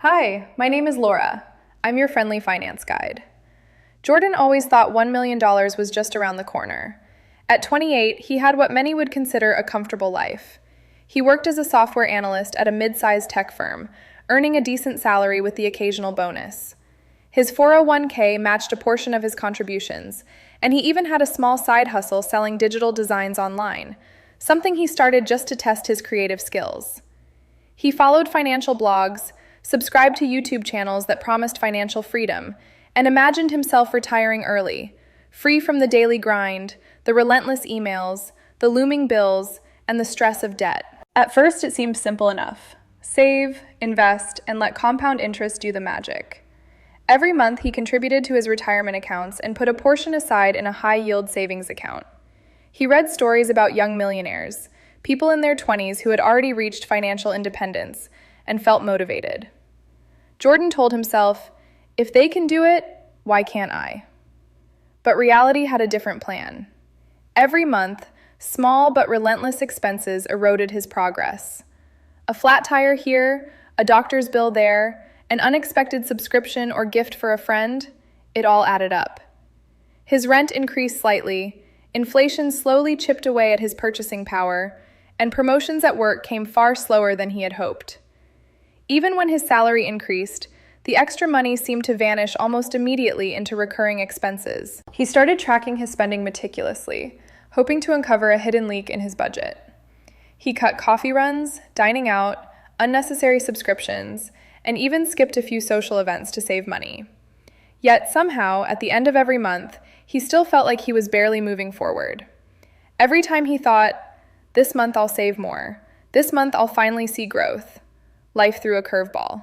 Hi, my name is Laura. I'm your friendly finance guide. Jordan always thought $1 million was just around the corner. At 28, he had what many would consider a comfortable life. He worked as a software analyst at a mid-sized tech firm, earning a decent salary with the occasional bonus. His 401k matched a portion of his contributions, and he even had a small side hustle selling digital designs online, something he started just to test his creative skills. He followed financial blogs, subscribed to YouTube channels that promised financial freedom, and imagined himself retiring early, free from the daily grind, the relentless emails, the looming bills, and the stress of debt. At first, it seemed simple enough. Save, invest, and let compound interest do the magic. Every month, he contributed to his retirement accounts and put a portion aside in a high-yield savings account. He read stories about young millionaires, people in their 20s who had already reached financial independence, and felt motivated. Jordan told himself, if they can do it, why can't I? But reality had a different plan. Every month, small but relentless expenses eroded his progress. A flat tire here, a doctor's bill there, an unexpected subscription or gift for a friend, it all added up. His rent increased slightly, inflation slowly chipped away at his purchasing power, and promotions at work came far slower than he had hoped. Even when his salary increased, the extra money seemed to vanish almost immediately into recurring expenses. He started tracking his spending meticulously, hoping to uncover a hidden leak in his budget. He cut coffee runs, dining out, unnecessary subscriptions, and even skipped a few social events to save money. Yet somehow, at the end of every month, he still felt like he was barely moving forward. Every time he thought, this month I'll save more, this month I'll finally see growth, life threw a curveball.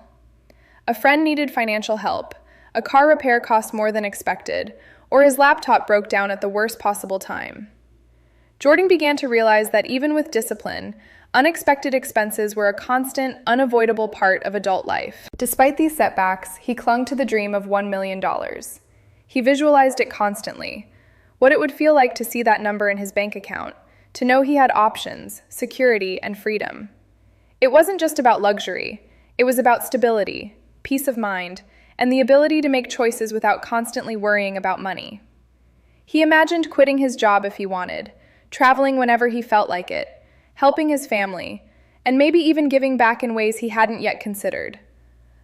A friend needed financial help, a car repair cost more than expected, or his laptop broke down at the worst possible time. Jordan began to realize that even with discipline, unexpected expenses were a constant, unavoidable part of adult life. Despite these setbacks, he clung to the dream of $1 million. He visualized it constantly, what it would feel like to see that number in his bank account, to know he had options, security, and freedom. It wasn't just about luxury, it was about stability, peace of mind, and the ability to make choices without constantly worrying about money. He imagined quitting his job if he wanted, traveling whenever he felt like it, helping his family, and maybe even giving back in ways he hadn't yet considered.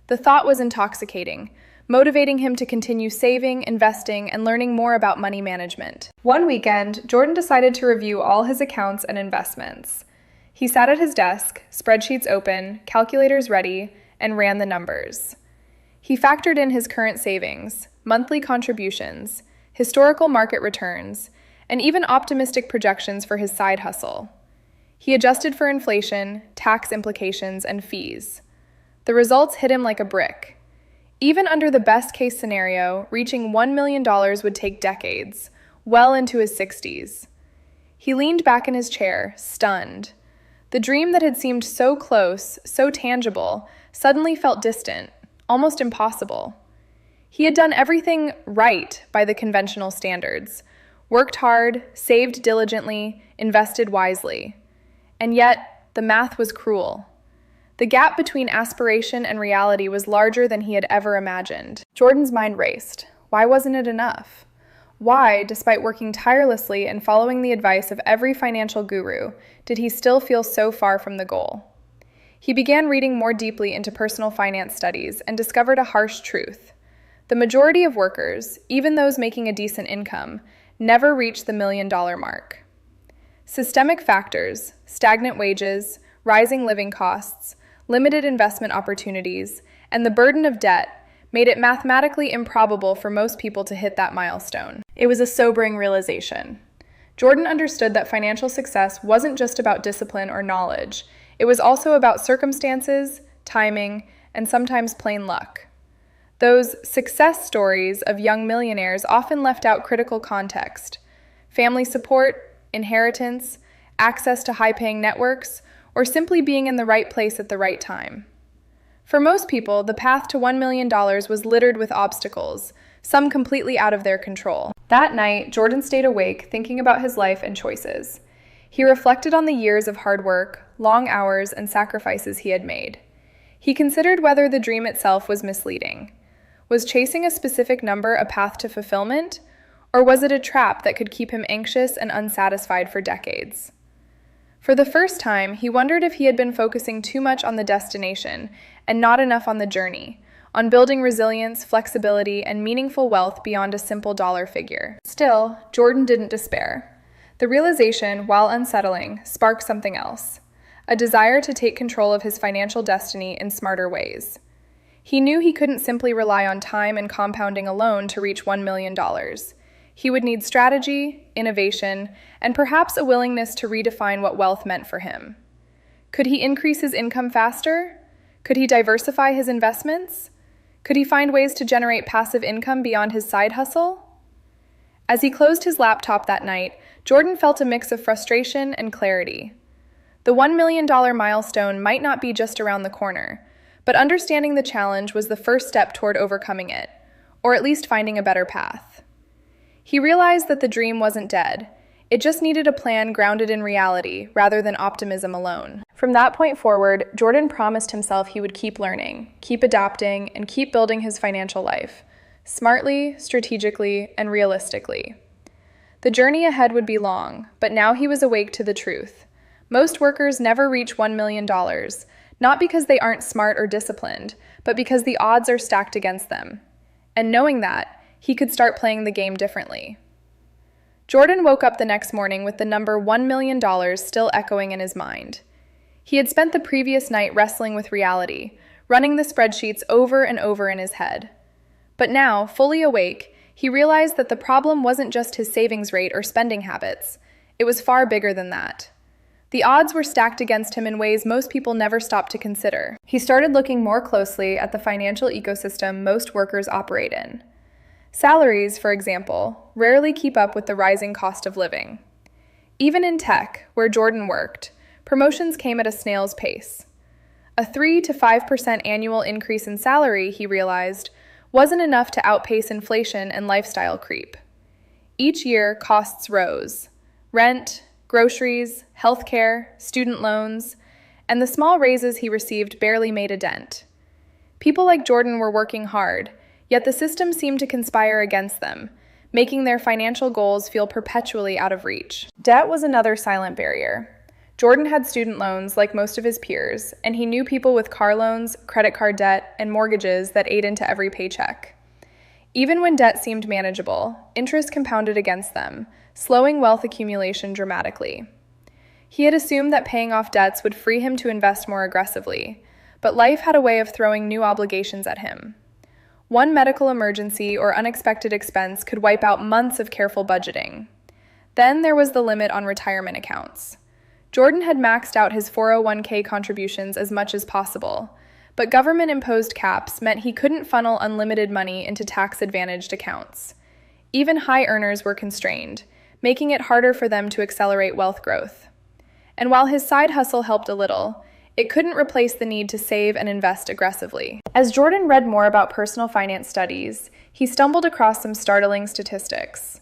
The thought was intoxicating, motivating him to continue saving, investing, and learning more about money management. One weekend, Jordan decided to review all his accounts and investments. He sat at his desk, spreadsheets open, calculators ready, and ran the numbers. He factored in his current savings, monthly contributions, historical market returns, and even optimistic projections for his side hustle. He adjusted for inflation, tax implications, and fees. The results hit him like a brick. Even under the best-case scenario, reaching $1 million would take decades, well into his 60s. He leaned back in his chair, stunned. The dream that had seemed so close, so tangible, suddenly felt distant, almost impossible. He had done everything right by the conventional standards, worked hard, saved diligently, invested wisely. And yet, the math was cruel. The gap between aspiration and reality was larger than he had ever imagined. Jordan's mind raced. Why wasn't it enough? Why, despite working tirelessly and following the advice of every financial guru, did he still feel so far from the goal? He began reading more deeply into personal finance studies and discovered a harsh truth. The majority of workers, even those making a decent income, never reach the $1 million mark. Systemic factors, stagnant wages, rising living costs, limited investment opportunities, and the burden of debt made it mathematically improbable for most people to hit that milestone. It was a sobering realization. Jordan understood that financial success wasn't just about discipline or knowledge. It was also about circumstances, timing, and sometimes plain luck. Those success stories of young millionaires often left out critical context: family support, inheritance, access to high-paying networks, or simply being in the right place at the right time. For most people, the path to $1 million was littered with obstacles, some completely out of their control. That night, Jordan stayed awake, thinking about his life and choices. He reflected on the years of hard work, long hours, and sacrifices he had made. He considered whether the dream itself was misleading. Was chasing a specific number a path to fulfillment, or was it a trap that could keep him anxious and unsatisfied for decades? For the first time, he wondered if he had been focusing too much on the destination and not enough on the journey, on building resilience, flexibility, and meaningful wealth beyond a simple dollar figure. Still, Jordan didn't despair. The realization, while unsettling, sparked something else, a desire to take control of his financial destiny in smarter ways. He knew he couldn't simply rely on time and compounding alone to reach $1 million. He would need strategy, innovation, and perhaps a willingness to redefine what wealth meant for him. Could he increase his income faster? Could he diversify his investments? Could he find ways to generate passive income beyond his side hustle? As he closed his laptop that night, Jordan felt a mix of frustration and clarity. The $1 million milestone might not be just around the corner, but understanding the challenge was the first step toward overcoming it, or at least finding a better path. He realized that the dream wasn't dead. It just needed a plan grounded in reality rather than optimism alone. From that point forward, Jordan promised himself he would keep learning, keep adapting, and keep building his financial life, smartly, strategically, and realistically. The journey ahead would be long, but now he was awake to the truth. Most workers never reach $1 million, not because they aren't smart or disciplined, but because the odds are stacked against them. And knowing that, he could start playing the game differently. Jordan woke up the next morning with the number $1 million still echoing in his mind. He had spent the previous night wrestling with reality, running the spreadsheets over and over in his head. But now, fully awake, he realized that the problem wasn't just his savings rate or spending habits. It was far bigger than that. The odds were stacked against him in ways most people never stop to consider. He started looking more closely at the financial ecosystem most workers operate in. Salaries, for example, rarely keep up with the rising cost of living. Even in tech, where Jordan worked, promotions came at a snail's pace. A 3 to 5% annual increase in salary, he realized, wasn't enough to outpace inflation and lifestyle creep. Each year, costs rose. Rent, groceries, healthcare, student loans, and the small raises he received barely made a dent. People like Jordan were working hard, yet the system seemed to conspire against them, making their financial goals feel perpetually out of reach. Debt was another silent barrier. Jordan had student loans like most of his peers, and he knew people with car loans, credit card debt, and mortgages that ate into every paycheck. Even when debt seemed manageable, interest compounded against them, slowing wealth accumulation dramatically. He had assumed that paying off debts would free him to invest more aggressively, but life had a way of throwing new obligations at him. One medical emergency or unexpected expense could wipe out months of careful budgeting. Then there was the limit on retirement accounts. Jordan had maxed out his 401k contributions as much as possible, but government-imposed caps meant he couldn't funnel unlimited money into tax-advantaged accounts. Even high earners were constrained, making it harder for them to accelerate wealth growth. And while his side hustle helped a little, it couldn't replace the need to save and invest aggressively. As Jordan read more about personal finance studies, he stumbled across some startling statistics.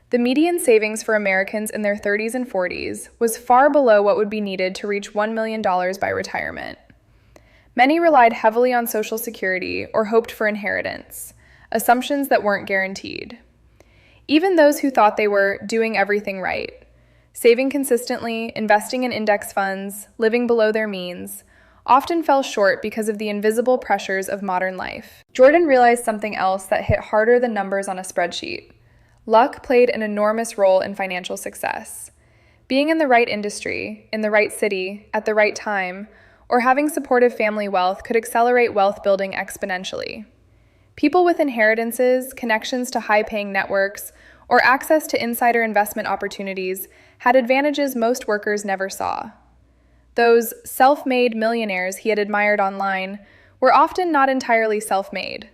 The median savings for Americans in their 30s and 40s was far below what would be needed to reach $1 million by retirement. Many relied heavily on Social Security or hoped for inheritance, assumptions that weren't guaranteed. Even those who thought they were doing everything right, saving consistently, investing in index funds, living below their means, often fell short because of the invisible pressures of modern life. Jordan realized something else that hit harder than numbers on a spreadsheet. Luck played an enormous role in financial success. Being in the right industry, in the right city, at the right time, or having supportive family wealth could accelerate wealth building exponentially. People with inheritances, connections to high-paying networks, or access to insider investment opportunities had advantages most workers never saw. Those self-made millionaires he had admired online were often not entirely self-made.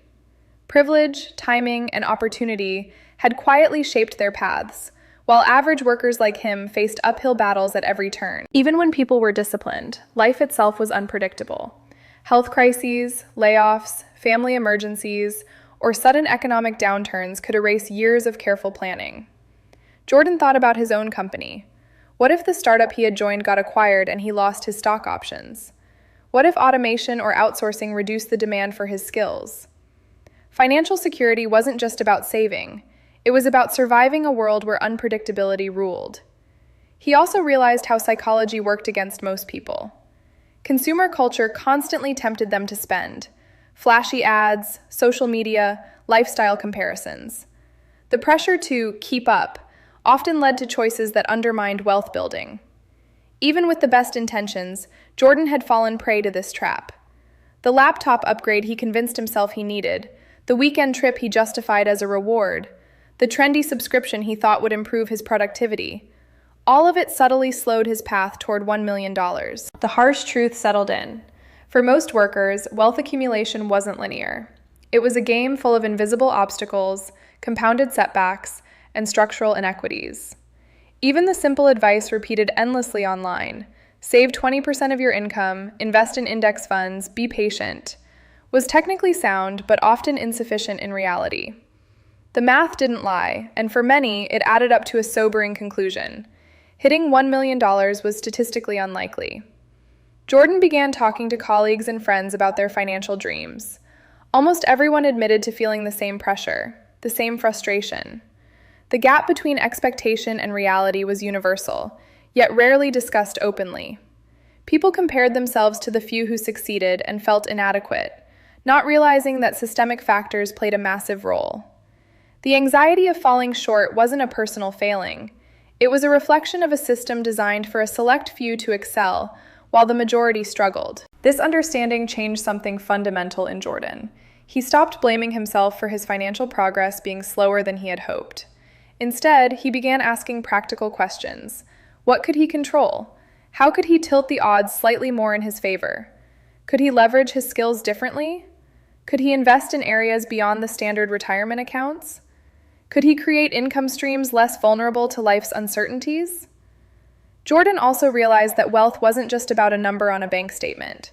Privilege, timing, and opportunity had quietly shaped their paths, while average workers like him faced uphill battles at every turn. Even when people were disciplined, life itself was unpredictable. Health crises, layoffs, family emergencies, or sudden economic downturns could erase years of careful planning. Jordan thought about his own company. What if the startup he had joined got acquired and he lost his stock options? What if automation or outsourcing reduced the demand for his skills? Financial security wasn't just about saving. It was about surviving a world where unpredictability ruled. He also realized how psychology worked against most people. Consumer culture constantly tempted them to spend. Flashy ads, social media, lifestyle comparisons. The pressure to keep up often led to choices that undermined wealth building. Even with the best intentions, Jordan had fallen prey to this trap. The laptop upgrade he convinced himself he needed, the weekend trip he justified as a reward, the trendy subscription he thought would improve his productivity, all of it subtly slowed his path toward $1 million. The harsh truth settled in. For most workers, wealth accumulation wasn't linear. It was a game full of invisible obstacles, compounded setbacks, and structural inequities. Even the simple advice repeated endlessly online, save 20% of your income, invest in index funds, be patient, was technically sound but often insufficient in reality. The math didn't lie, and for many, it added up to a sobering conclusion. Hitting $1 million was statistically unlikely. Jordan began talking to colleagues and friends about their financial dreams. Almost everyone admitted to feeling the same pressure, the same frustration. The gap between expectation and reality was universal, yet rarely discussed openly. People compared themselves to the few who succeeded and felt inadequate, not realizing that systemic factors played a massive role. The anxiety of falling short wasn't a personal failing. It was a reflection of a system designed for a select few to excel, while the majority struggled. This understanding changed something fundamental in Jordan. He stopped blaming himself for his financial progress being slower than he had hoped. Instead, he began asking practical questions. What could he control? How could he tilt the odds slightly more in his favor? Could he leverage his skills differently? Could he invest in areas beyond the standard retirement accounts? Could he create income streams less vulnerable to life's uncertainties? Jordan also realized that wealth wasn't just about a number on a bank statement.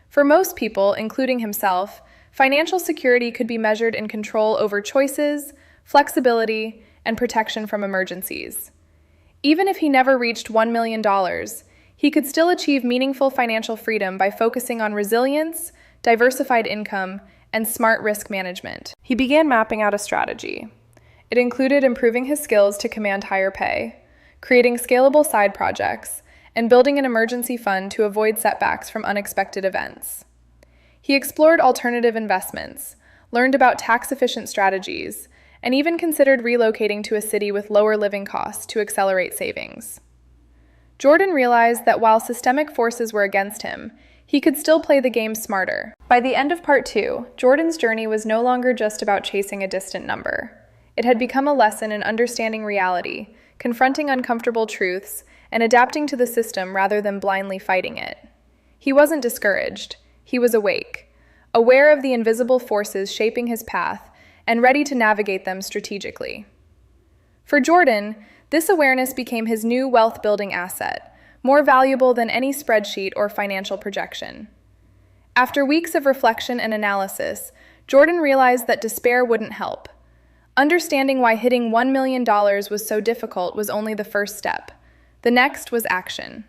For most people, including himself, financial security could be measured in control over choices, flexibility, and protection from emergencies. Even if he never reached $1 million, he could still achieve meaningful financial freedom by focusing on resilience, diversified income, and smart risk management. He began mapping out a strategy. It included improving his skills to command higher pay, creating scalable side projects, and building an emergency fund to avoid setbacks from unexpected events. He explored alternative investments, learned about tax-efficient strategies, and even considered relocating to a city with lower living costs to accelerate savings. Jordan realized that while systemic forces were against him, he could still play the game smarter. By the end of part 2, Jordan's journey was no longer just about chasing a distant number. It had become a lesson in understanding reality, confronting uncomfortable truths, and adapting to the system rather than blindly fighting it. He wasn't discouraged. He was awake, aware of the invisible forces shaping his path, and ready to navigate them strategically. For Jordan, this awareness became his new wealth-building asset, more valuable than any spreadsheet or financial projection. After weeks of reflection and analysis, Jordan realized that despair wouldn't help. Understanding why hitting $1 million was so difficult was only the first step. The next was action.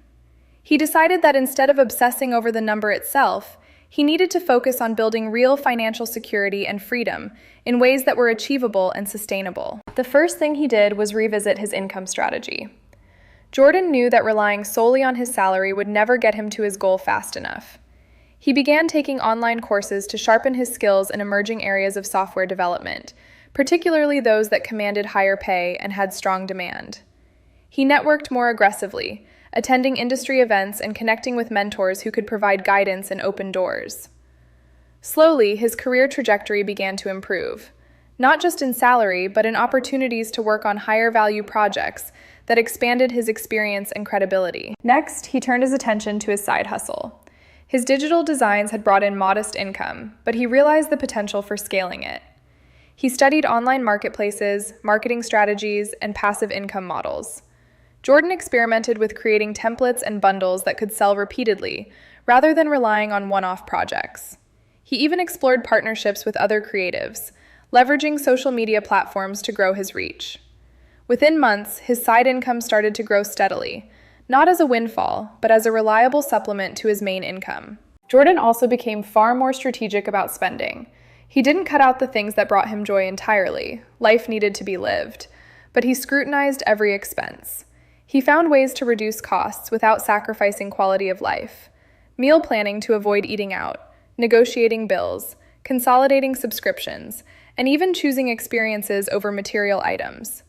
He decided that instead of obsessing over the number itself, he needed to focus on building real financial security and freedom in ways that were achievable and sustainable. The first thing he did was revisit his income strategy. Jordan knew that relying solely on his salary would never get him to his goal fast enough. He began taking online courses to sharpen his skills in emerging areas of software development, particularly those that commanded higher pay and had strong demand. He networked more aggressively, attending industry events and connecting with mentors who could provide guidance and open doors. Slowly, his career trajectory began to improve, not just in salary, but in opportunities to work on higher-value projects that expanded his experience and credibility. Next, he turned his attention to his side hustle. His digital designs had brought in modest income, but he realized the potential for scaling it. He studied online marketplaces, marketing strategies, and passive income models. Jordan experimented with creating templates and bundles that could sell repeatedly, rather than relying on one-off projects. He even explored partnerships with other creatives, leveraging social media platforms to grow his reach. Within months, his side income started to grow steadily, not as a windfall, but as a reliable supplement to his main income. Jordan also became far more strategic about spending. He didn't cut out the things that brought him joy entirely. Life needed to be lived. But he scrutinized every expense. He found ways to reduce costs without sacrificing quality of life. Meal planning to avoid eating out, negotiating bills, consolidating subscriptions, and even choosing experiences over material items.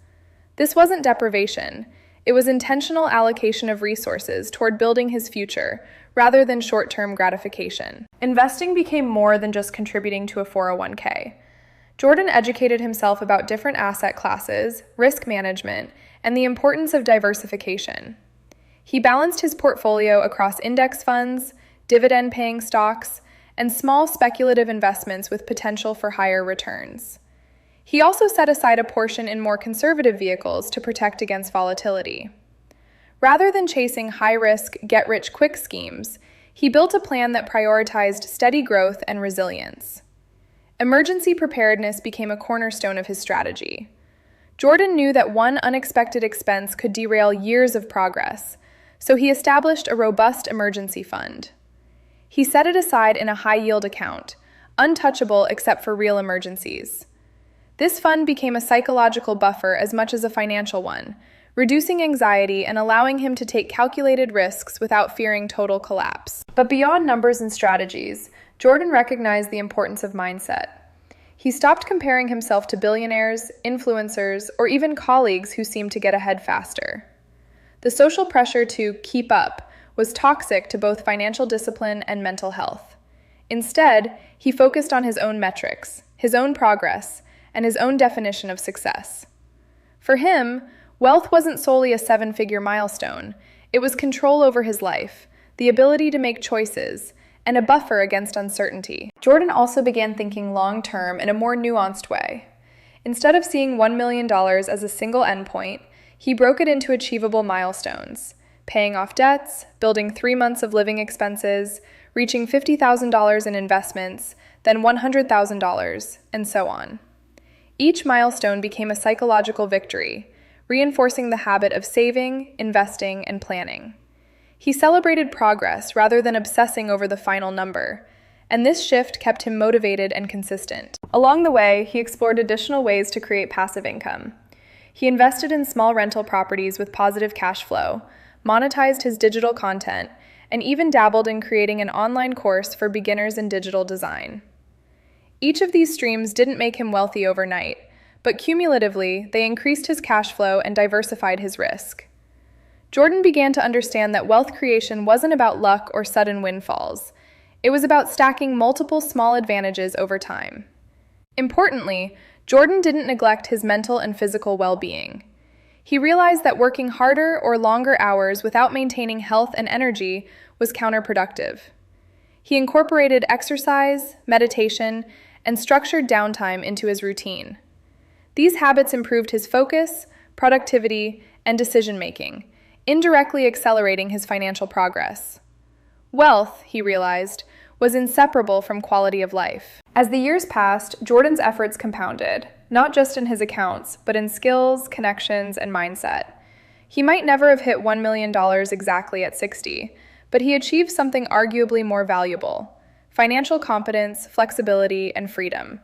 This wasn't deprivation. It was intentional allocation of resources toward building his future, rather than short-term gratification. Investing became more than just contributing to a 401k. Jordan educated himself about different asset classes, risk management, and the importance of diversification. He balanced his portfolio across index funds, dividend-paying stocks, and small speculative investments with potential for higher returns. He also set aside a portion in more conservative vehicles to protect against volatility. Rather than chasing high-risk, get-rich-quick schemes, he built a plan that prioritized steady growth and resilience. Emergency preparedness became a cornerstone of his strategy. Jordan knew that one unexpected expense could derail years of progress, so he established a robust emergency fund. He set it aside in a high-yield account, untouchable except for real emergencies. This fund became a psychological buffer as much as a financial one, reducing anxiety and allowing him to take calculated risks without fearing total collapse. But beyond numbers and strategies, Jordan recognized the importance of mindset. He stopped comparing himself to billionaires, influencers, or even colleagues who seemed to get ahead faster. The social pressure to keep up was toxic to both financial discipline and mental health. Instead, he focused on his own metrics, his own progress, and his own definition of success. For him, wealth wasn't solely a seven-figure milestone. It was control over his life, the ability to make choices, and a buffer against uncertainty. Jordan also began thinking long-term in a more nuanced way. Instead of seeing $1 million as a single endpoint, he broke it into achievable milestones, paying off debts, building 3 months of living expenses, reaching $50,000 in investments, then $100,000, and so on. Each milestone became a psychological victory, reinforcing the habit of saving, investing, and planning. He celebrated progress rather than obsessing over the final number, and this shift kept him motivated and consistent. Along the way, he explored additional ways to create passive income. He invested in small rental properties with positive cash flow, monetized his digital content, and even dabbled in creating an online course for beginners in digital design. Each of these streams didn't make him wealthy overnight, but cumulatively, they increased his cash flow and diversified his risk. Jordan began to understand that wealth creation wasn't about luck or sudden windfalls. It was about stacking multiple small advantages over time. Importantly, Jordan didn't neglect his mental and physical well-being. He realized that working harder or longer hours without maintaining health and energy was counterproductive. He incorporated exercise, meditation, and structured downtime into his routine. These habits improved his focus, productivity, and decision-making, indirectly accelerating his financial progress. Wealth, he realized, was inseparable from quality of life. As the years passed, Jordan's efforts compounded, not just in his accounts, but in skills, connections, and mindset. He might never have hit $1 million exactly at 60, but he achieved something arguably more valuable: financial competence, flexibility, and freedom.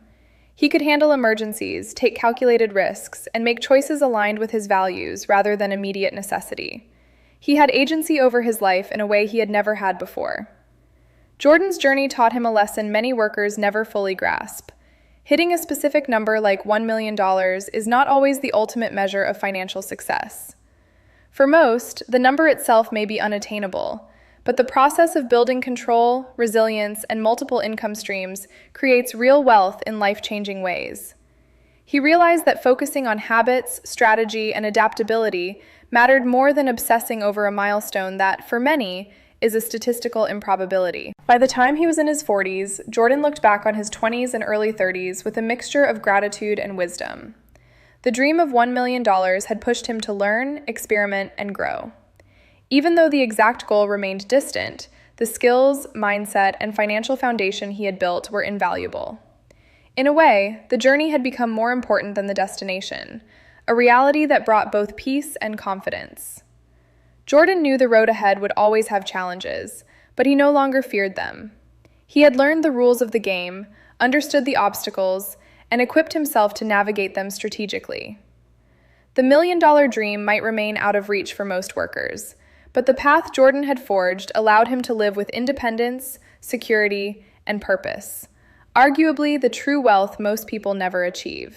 He could handle emergencies, take calculated risks, and make choices aligned with his values rather than immediate necessity. He had agency over his life in a way he had never had before. Jordan's journey taught him a lesson many workers never fully grasp. Hitting a specific number like $1 million is not always the ultimate measure of financial success. For most, the number itself may be unattainable, but the process of building control, resilience, and multiple income streams creates real wealth in life-changing ways. He realized that focusing on habits, strategy, and adaptability mattered more than obsessing over a milestone that, for many, is a statistical improbability. By the time he was in his 40s, Jordan looked back on his 20s and early 30s with a mixture of gratitude and wisdom. The dream of $1 million had pushed him to learn, experiment, and grow. Even though the exact goal remained distant, the skills, mindset, and financial foundation he had built were invaluable. In a way, the journey had become more important than the destination, a reality that brought both peace and confidence. Jordan knew the road ahead would always have challenges, but he no longer feared them. He had learned the rules of the game, understood the obstacles, and equipped himself to navigate them strategically. The million-dollar dream might remain out of reach for most workers, but the path Jordan had forged allowed him to live with independence, security, and purpose, arguably the true wealth most people never achieve.